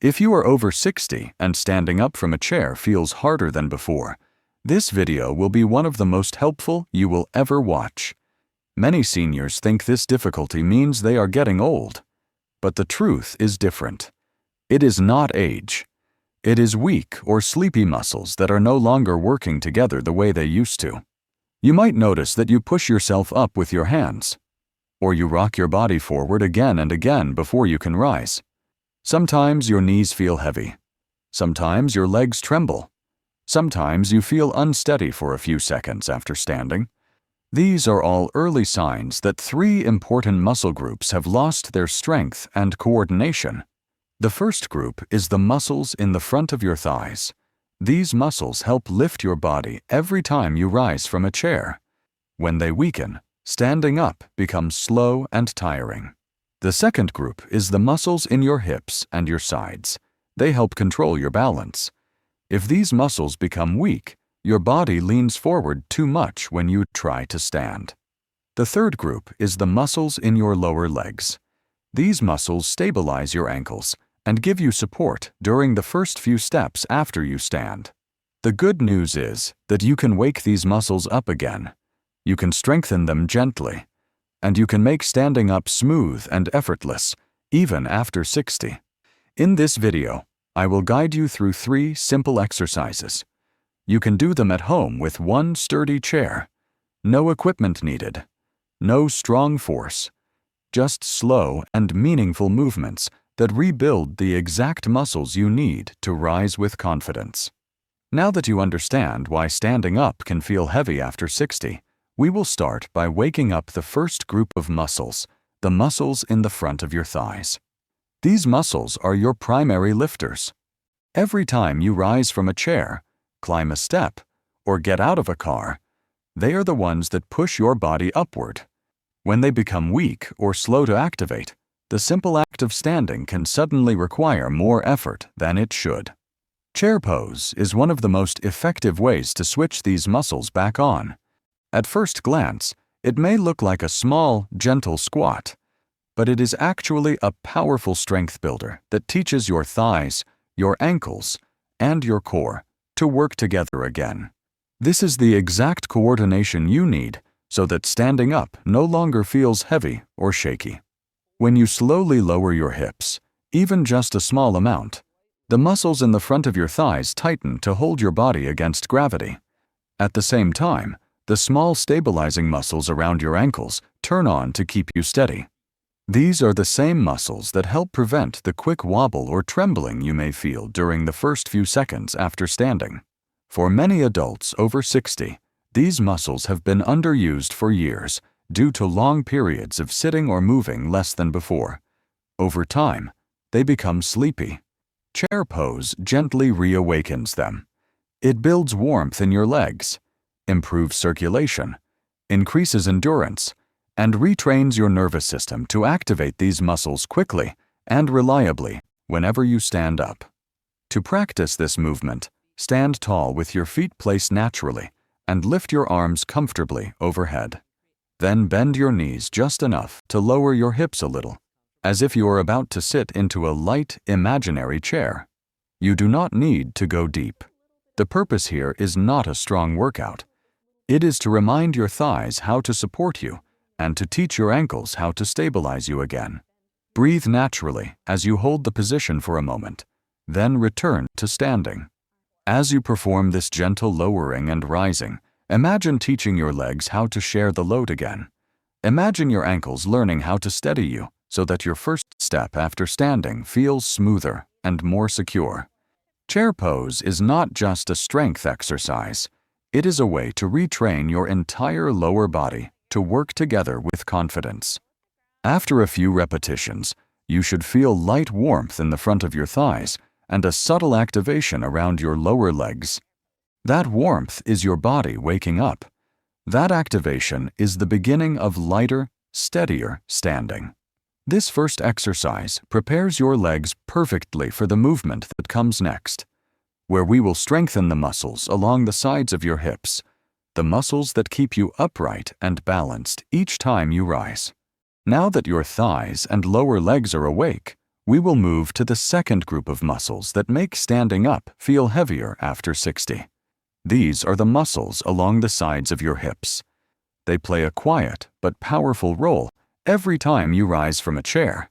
If you are over 60 and standing up from a chair feels harder than before, this video will be one of the most helpful you will ever watch. Many seniors think this difficulty means they are getting old, but the truth is different. It is not age. It is weak or sleepy muscles that are no longer working together the way they used to. You might notice that you push yourself up with your hands, or you rock your body forward again and again before you can rise. Sometimes your knees feel heavy. Sometimes your legs tremble. Sometimes you feel unsteady for a few seconds after standing. These are all early signs that 3 important muscle groups have lost their strength and coordination. The first group is the muscles in the front of your thighs. These muscles help lift your body every time you rise from a chair. When they weaken, standing up becomes slow and tiring. The second group is the muscles in your hips and your sides. They help control your balance. If these muscles become weak, your body leans forward too much when you try to stand. The third group is the muscles in your lower legs. These muscles stabilize your ankles and give you support during the first few steps after you stand. The good news is that you can wake these muscles up again. You can strengthen them gently, and you can make standing up smooth and effortless, even after 60. In this video, I will guide you through 3 simple exercises. You can do them at home with one sturdy chair. No equipment needed. No strong force. Just slow and meaningful movements that rebuild the exact muscles you need to rise with confidence. Now that you understand why standing up can feel heavy after 60, we will start by waking up the first group of muscles, the muscles in the front of your thighs. These muscles are your primary lifters. Every time you rise from a chair, climb a step, or get out of a car, they are the ones that push your body upward. When they become weak or slow to activate, the simple act of standing can suddenly require more effort than it should. Chair pose is one of the most effective ways to switch these muscles back on. At first glance, it may look like a small, gentle squat, but it is actually a powerful strength builder that teaches your thighs, your ankles, and your core to work together again. This is the exact coordination you need so that standing up no longer feels heavy or shaky. When you slowly lower your hips, even just a small amount, the muscles in the front of your thighs tighten to hold your body against gravity. At the same time, the small stabilizing muscles around your ankles turn on to keep you steady. These are the same muscles that help prevent the quick wobble or trembling you may feel during the first few seconds after standing. For many adults over 60, these muscles have been underused for years due to long periods of sitting or moving less than before. Over time, they become sleepy. Chair pose gently reawakens them. It builds warmth in your legs, improves circulation, increases endurance, and retrains your nervous system to activate these muscles quickly and reliably whenever you stand up. To practice this movement, stand tall with your feet placed naturally and lift your arms comfortably overhead. Then bend your knees just enough to lower your hips a little, as if you are about to sit into a light, imaginary chair. You do not need to go deep. The purpose here is not a strong workout. It is to remind your thighs how to support you and to teach your ankles how to stabilize you again. Breathe naturally as you hold the position for a moment, then return to standing. As you perform this gentle lowering and rising, imagine teaching your legs how to share the load again. Imagine your ankles learning how to steady you so that your first step after standing feels smoother and more secure. Chair pose is not just a strength exercise. It is a way to retrain your entire lower body to work together with confidence. After a few repetitions, you should feel light warmth in the front of your thighs and a subtle activation around your lower legs. That warmth is your body waking up. That activation is the beginning of lighter, steadier standing. This first exercise prepares your legs perfectly for the movement that comes next, where we will strengthen the muscles along the sides of your hips, the muscles that keep you upright and balanced each time you rise. Now that your thighs and lower legs are awake, we will move to the second group of muscles that make standing up feel heavier after 60. These are the muscles along the sides of your hips. They play a quiet but powerful role every time you rise from a chair.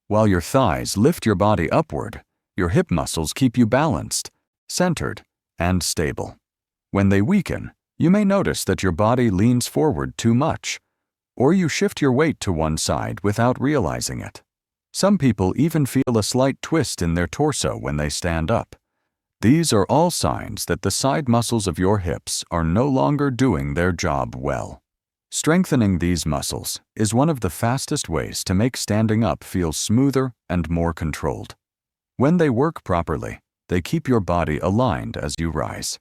While your thighs lift your body upward, your hip muscles keep you balanced, centered, and stable. When they weaken, you may notice that your body leans forward too much, or you shift your weight to one side without realizing it. Some people even feel a slight twist in their torso when they stand up. These are all signs that the side muscles of your hips are no longer doing their job well. Strengthening these muscles is one of the fastest ways to make standing up feel smoother and more controlled. When they work properly, they keep your body aligned as you rise.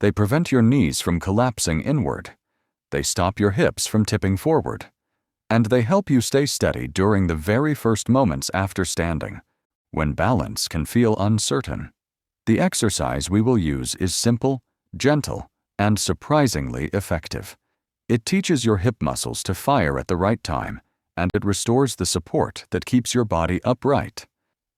They prevent your knees from collapsing inward. They stop your hips from tipping forward. And they help you stay steady during the very first moments after standing, when balance can feel uncertain. The exercise we will use is simple, gentle, and surprisingly effective. It teaches your hip muscles to fire at the right time, and it restores the support that keeps your body upright.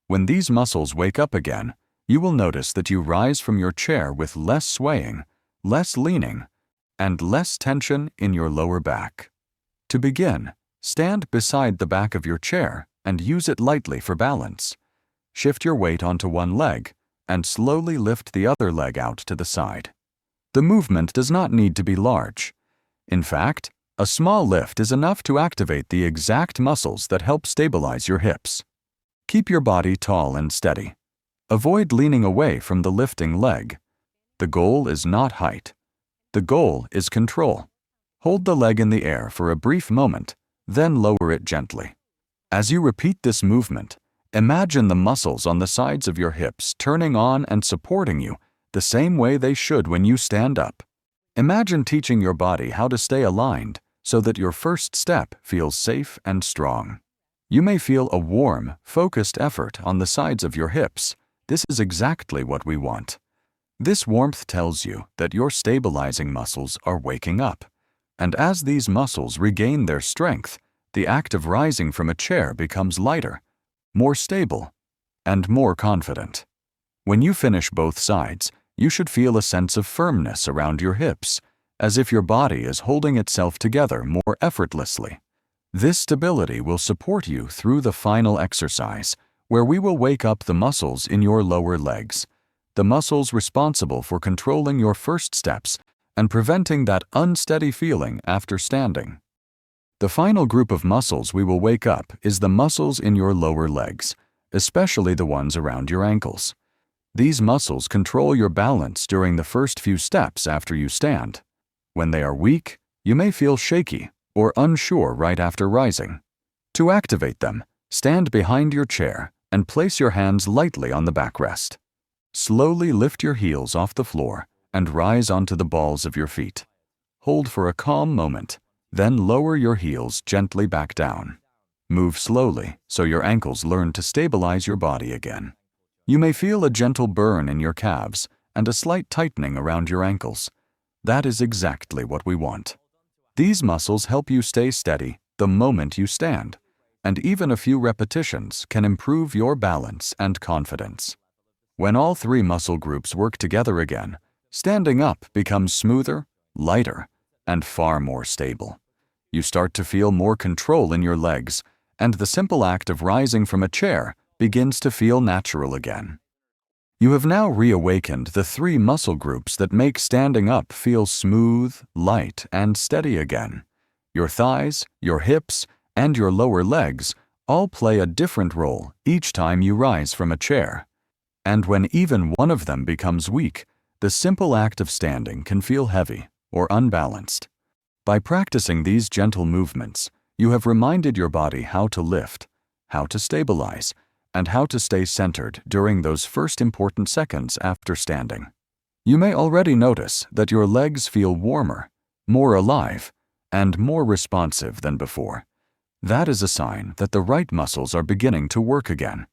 When these muscles wake up again, you will notice that you rise from your chair with less swaying, less leaning, and less tension in your lower back. To begin, stand beside the back of your chair and use it lightly for balance. Shift your weight onto one leg and slowly lift the other leg out to the side. The movement does not need to be large. In fact, a small lift is enough to activate the exact muscles that help stabilize your hips. Keep your body tall and steady. Avoid leaning away from the lifting leg. The goal is not height. The goal is control. Hold the leg in the air for a brief moment, then lower it gently. As you repeat this movement, imagine the muscles on the sides of your hips turning on and supporting you the same way they should when you stand up. Imagine teaching your body how to stay aligned so that your first step feels safe and strong. You may feel a warm, focused effort on the sides of your hips. This is exactly what we want. This warmth tells you that your stabilizing muscles are waking up. And as these muscles regain their strength, the act of rising from a chair becomes lighter, more stable, and more confident. When you finish both sides, you should feel a sense of firmness around your hips, as if your body is holding itself together more effortlessly. This stability will support you through the final exercise, where we will wake up the muscles in your lower legs, the muscles responsible for controlling your first steps and preventing that unsteady feeling after standing. The final group of muscles we will wake up is the muscles in your lower legs, especially the ones around your ankles. These muscles control your balance during the first few steps after you stand. When they are weak, you may feel shaky or unsure right after rising. To activate them, stand behind your chair and place your hands lightly on the backrest. Slowly lift your heels off the floor and rise onto the balls of your feet. Hold for a calm moment, then lower your heels gently back down. Move slowly so your ankles learn to stabilize your body again. You may feel a gentle burn in your calves and a slight tightening around your ankles. That is exactly what we want. These muscles help you stay steady the moment you stand, and even a few repetitions can improve your balance and confidence. When all three muscle groups work together again, standing up becomes smoother, lighter, and far more stable. You start to feel more control in your legs, and the simple act of rising from a chair begins to feel natural again. You have now reawakened the three muscle groups that make standing up feel smooth, light, and steady again. Your thighs, your hips, and your lower legs all play a different role each time you rise from a chair. And when even one of them becomes weak, the simple act of standing can feel heavy or unbalanced. By practicing these gentle movements, you have reminded your body how to lift, how to stabilize, and how to stay centered during those first important seconds after standing. You may already notice that your legs feel warmer, more alive, and more responsive than before. That is a sign that the right muscles are beginning to work again.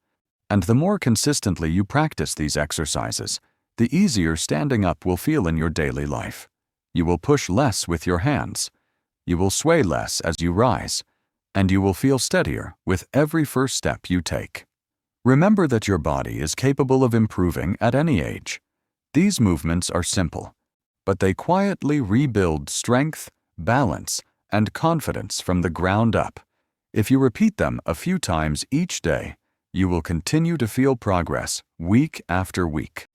And the more consistently you practice these exercises, the easier standing up will feel in your daily life. You will push less with your hands. You will sway less as you rise, and you will feel steadier with every first step you take. Remember that your body is capable of improving at any age. These movements are simple, but they quietly rebuild strength, balance, and confidence from the ground up. If you repeat them a few times each day, you will continue to feel progress week after week.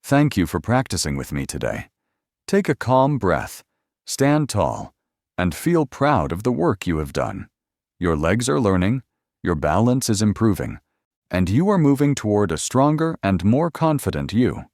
Thank you for practicing with me today. Take a calm breath, stand tall, and feel proud of the work you have done. Your legs are learning, your balance is improving, and you are moving toward a stronger and more confident you.